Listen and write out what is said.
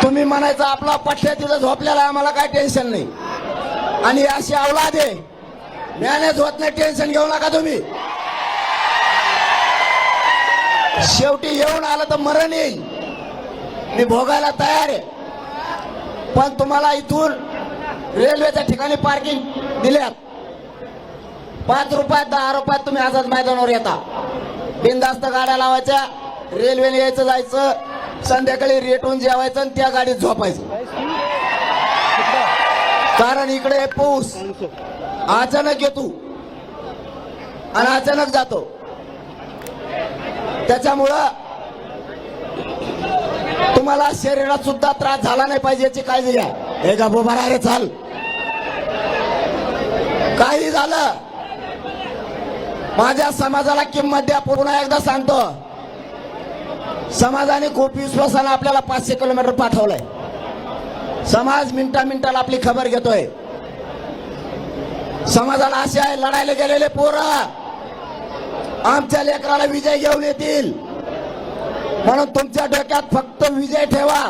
तुम्ही म्हणायचं आपला पठ्या तिथं झोपलेला आहे, आम्हाला काय टेन्शन नाही. आणि अशी औलाद आहे, मॅनेज होत नाही, टेन्शन घेऊ नका तुम्ही. शेवटी येऊन आलं तर मरण येईल, मी भोगायला तयार आहे. पण तुम्हाला इथून रेल्वेच्या ठिकाणी पार्किंग दिल्यात, 5 रुपयात 10 रुपयात तुम्ही आझाद मैदानावर येता. बिनधास्त गाड्या लावायच्या, रेल्वेने यायचं जायचं, संध्याकाळी रेटून जेवायचं आणि त्या गाडीत झोपायचं. कारण इकडे पाऊस अचानक येतो आणि अचानक जातो. त्याच्यामुळं तुम्हाला शरीरात सुद्धा त्रास झाला नाही पाहिजे याची काळजी घ्या. हे का बोबारा रे, चाल, काही झालं माझ्या समाजाला किंमत द्या. पुन्हा एकदा सांगतो, समाजाने खूप विश्वासाने आपल्याला 500 किलोमीटर पाठवलंय. समाज मिनिटाला आपली खबर घेतोय. समाजाला असे आहे, लढायला गेलेले पोरं आमच्या लेकराला विजय घेऊन येतील, म्हणून तुमच्या डोक्यात फक्त विजय ठेवा.